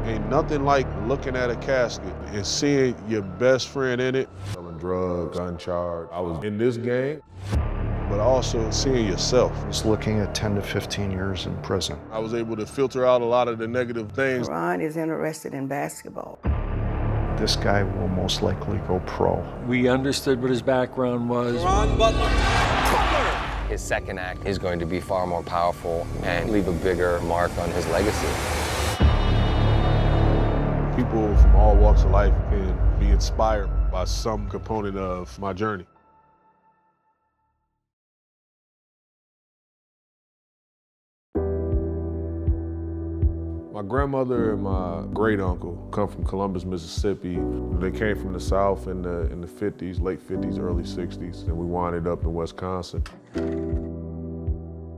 Ain't nothing like looking at a casket and seeing your best friend in it. Selling drugs, gun charge. I was in this game, but also seeing yourself. I was looking at 10 to 15 years in prison. I was able to filter out a lot of the negative things. Caron is interested in basketball. This guy will most likely go pro. We understood what his background was. CARON BUTLER. His second act is going to be far more powerful and leave a bigger mark on his legacy. People from all walks of life can be inspired by some component of my journey. My grandmother and my great uncle come from Columbus, Mississippi. They came from the South in the 50s, late 50s, early 60s, and we winded up in Wisconsin.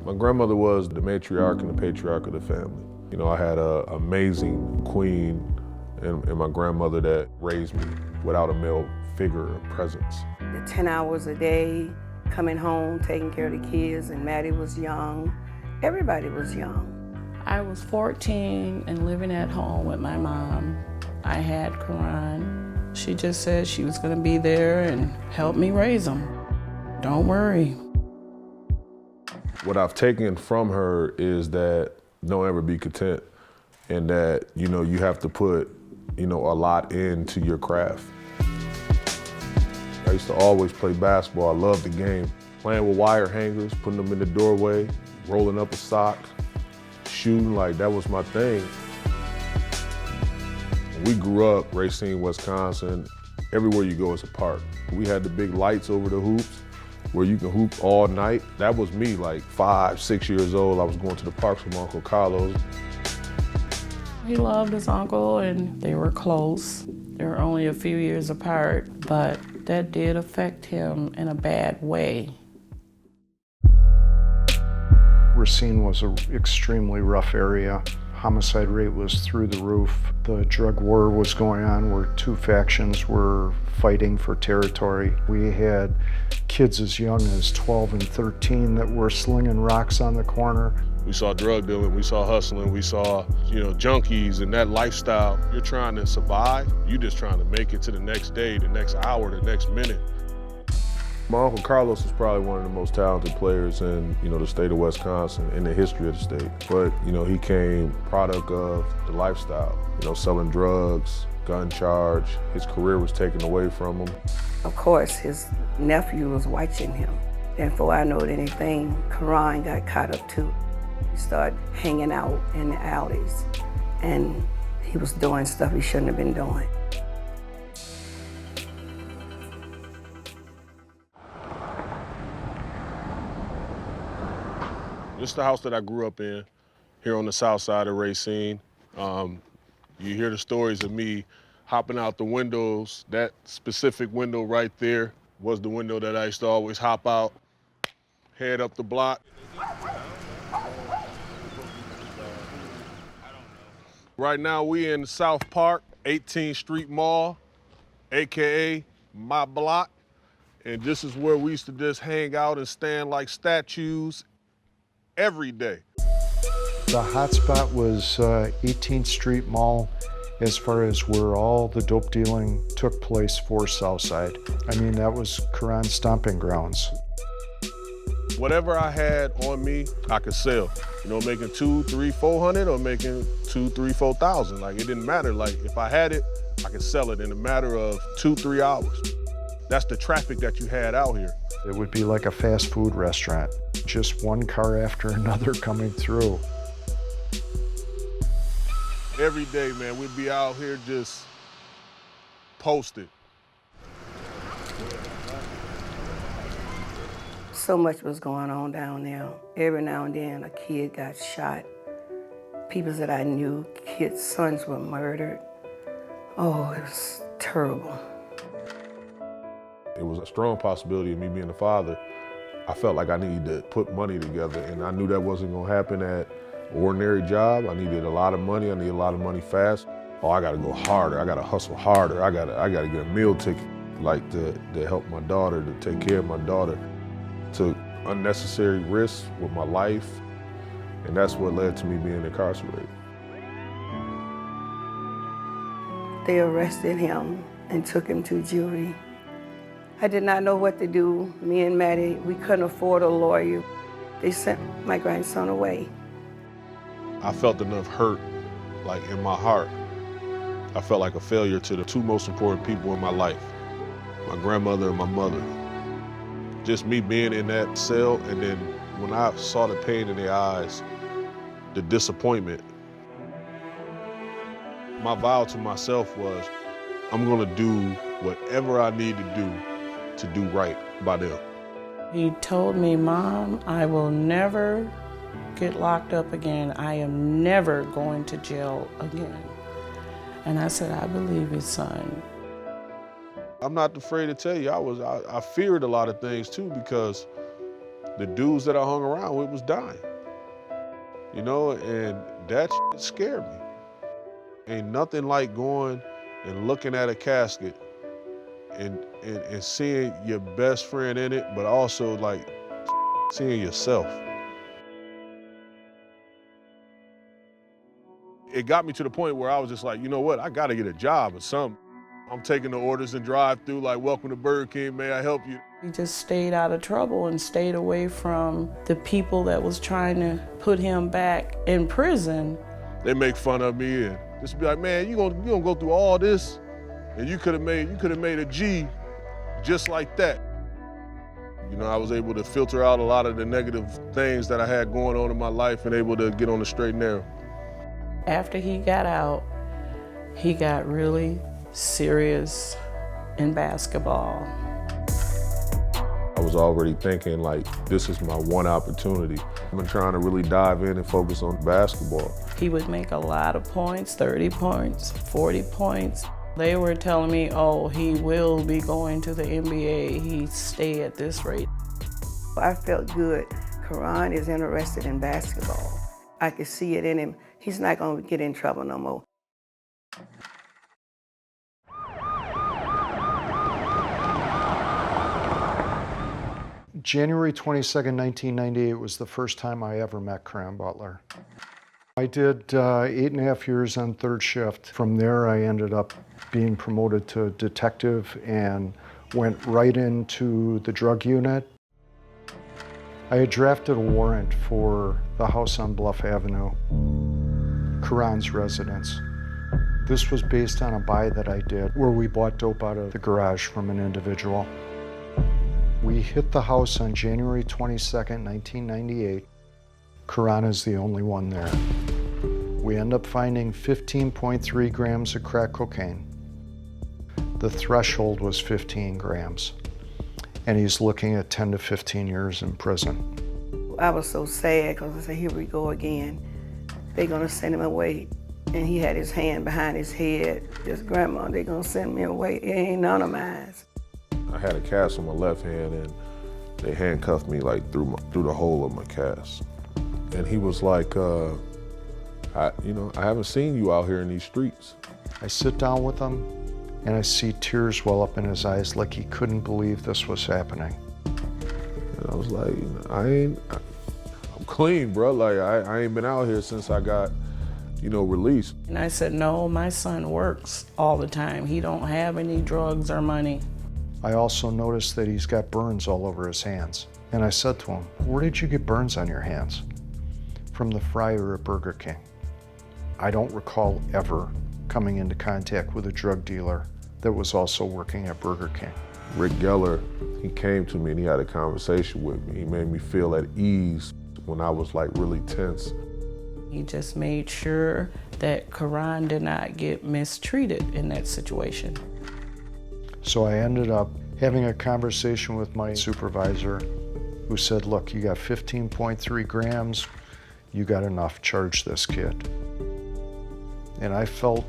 My grandmother was the matriarch and the patriarch of the family. You know, I had an amazing queen and my grandmother that raised me without a male figure or presence. The 10 hours a day, coming home, taking care of the kids, and Mattie was young. Everybody was young. I was 14 and living at home with my mom. I had Caron. She just said she was gonna be there and help me raise him. Don't worry. What I've taken from her is that don't ever be content, and that, you know, you have to put, you know, a lot into your craft. I used to always play basketball. I loved the game. Playing with wire hangers, putting them in the doorway, rolling up a sock, shooting, like that was my thing. We grew up Racine, Wisconsin. Everywhere you go is a park. We had the big lights over the hoops where you can hoop all night. That was me, like 5, 6 years old. I was going to the parks with my Uncle Carlos. He loved his uncle and they were close. They were only a few years apart, but that did affect him in a bad way. Racine was an extremely rough area. Homicide rate was through the roof. The drug war was going on where two factions were fighting for territory. We had kids as young as 12 and 13 that were slinging rocks on the corner. We saw drug dealing, we saw hustling, we saw, you know, junkies and that lifestyle. You're trying to survive. You're just trying to make it to the next day, the next hour, the next minute. My Uncle Carlos is probably one of the most talented players in, you know, the state of Wisconsin, in the history of the state. But, you know, he came product of the lifestyle, you know, selling drugs, gun charge. His career was taken away from him. Of course, his nephew was watching him. And before I know anything, Caron got caught up too. He started hanging out in the alleys, and he was doing stuff he shouldn't have been doing. This is the house that I grew up in, here on the south side of Racine. You hear the stories of me hopping out the windows. That specific window right there was the window that I used to always hop out, head up the block. Right now we in South Park, 18th Street Mall, AKA my block. And this is where we used to just hang out and stand like statues every day. The hot spot was 18th Street Mall as far as where all the dope dealing took place for Southside. I mean, that was Caron's stomping grounds. Whatever I had on me, I could sell. You know, making $200, $300, $400 or making $2,000, $3,000, $4,000. Like, it didn't matter. Like, if I had it, I could sell it in a matter of 2-3 hours. That's the traffic that you had out here. It would be like a fast food restaurant. Just one car after another coming through. Every day, man, we'd be out here just posted. So much was going on down there. Every now and then, a kid got shot. People that I knew, kids' sons were murdered. Oh, it was terrible. It was a strong possibility of me being a father. I felt like I needed to put money together, and I knew that wasn't gonna happen at an ordinary job. I needed a lot of money. I needed a lot of money fast. Oh, I gotta go harder. I gotta hustle harder. I gotta get a meal ticket, like to help my daughter, to take care of my daughter. Took unnecessary risks with my life, and that's what led to me being incarcerated. They arrested him and took him to jury. I did not know what to do. Me and Mattie, we couldn't afford a lawyer. They sent my grandson away. I felt enough hurt, like in my heart. I felt like a failure to the two most important people in my life, my grandmother and my mother. Just me being in that cell, and then when I saw the pain in their eyes, the disappointment, my vow to myself was, I'm gonna do whatever I need to do right by them. He told me, Mom, I will never get locked up again. I am never going to jail again. And I said, I believe it, son. I'm not afraid to tell you, I feared a lot of things too, because the dudes that I hung around with was dying. You know, and that shit scared me. Ain't nothing like going and looking at a casket and seeing your best friend in it, but also like seeing yourself. It got me to the point where I was just like, you know what, I gotta get a job or something. I'm taking the orders and drive through like, welcome to Burger King, may I help you? He just stayed out of trouble and stayed away from the people that was trying to put him back in prison. They make fun of me and just be like, man, you gonna go through all this, and you could have made a G just like that. You know, I was able to filter out a lot of the negative things that I had going on in my life and able to get on the straight and narrow. After he got out, he got really serious in basketball. I was already thinking like, this is my one opportunity. I've been trying to really dive in and focus on basketball. He would make a lot of points, 30 points, 40 points. They were telling me, oh, he will be going to the NBA. He stay at this rate. I felt good. Caron is interested in basketball. I could see it in him. He's not gonna get in trouble no more. January 22nd, 1998 was the first time I ever met CARON Butler. I did 8.5 years on third shift. From there, I ended up being promoted to detective and went right into the drug unit. I had drafted a warrant for the house on Bluff Avenue, CARON'S residence. This was based on a buy that I did where we bought dope out of the garage from an individual. We hit the house on January 22nd, 1998. CARON is the only one there. We end up finding 15.3 grams of crack cocaine. The threshold was 15 grams. And he's looking at 10 to 15 years in prison. I was so sad because I said, here we go again. They're gonna send him away. And he had his hand behind his head. Just, Grandma, they're gonna send me away. It ain't none of mine. I had a cast on my left hand and they handcuffed me like through the hole of my cast. And he was like, I haven't seen you out here in these streets. I sit down with him and I see tears well up in his eyes like he couldn't believe this was happening. And I was like, I'm clean, bro. Like, I ain't been out here since I got, released. And I said, no, my son works all the time. He don't have any drugs or money. I also noticed that he's got burns all over his hands. And I said to him, where did you get burns on your hands? From the fryer at Burger King. I don't recall ever coming into contact with a drug dealer that was also working at Burger King. Rick Geller, he came to me and he had a conversation with me. He made me feel at ease when I was like really tense. He just made sure that CARON did not get mistreated in that situation. So I ended up having a conversation with my supervisor who said, look, you got 15.3 grams, you got enough, charge this kid. And I felt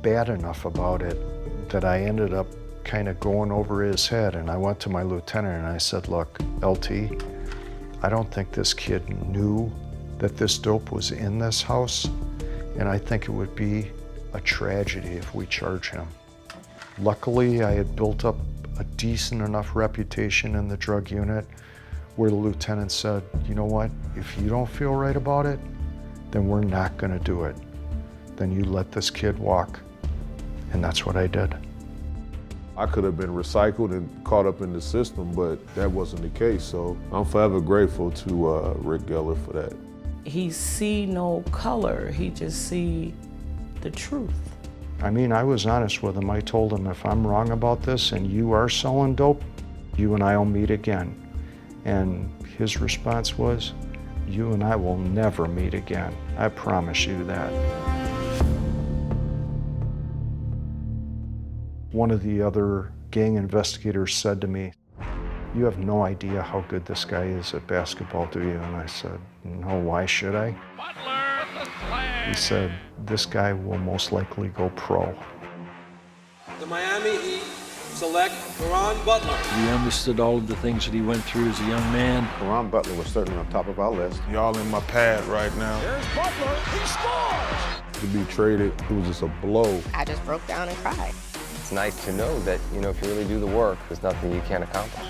bad enough about it that I ended up kind of going over his head, and I went to my lieutenant and I said, look, LT, I don't think this kid knew that this dope was in this house, and I think it would be a tragedy if we charge him. Luckily, I had built up a decent enough reputation in the drug unit where the lieutenant said, you know what, if you don't feel right about it, then we're not gonna do it. then you let this kid walk. And that's what I did. I could have been recycled and caught up in the system, but that wasn't the case. So I'm forever grateful to Rick Geller for that. He see no color, he just see the truth. I mean, I was honest with him. I told him, if I'm wrong about this and you are selling dope, you and I will meet again. And his response was, you and I will never meet again. I promise you that. One of the other gang investigators said to me, you have no idea how good this guy is at basketball, do you? And I said, no, why should I? He said, this guy will most likely go pro. The Miami Heat select CARON Butler. We understood all of the things that he went through as a young man. CARON Butler was certainly on top of our list. Y'all in my pad right now. There's Butler, he scores! To be traded, it was just a blow. I just broke down and cried. It's nice to know that, if you really do the work, there's nothing you can't accomplish.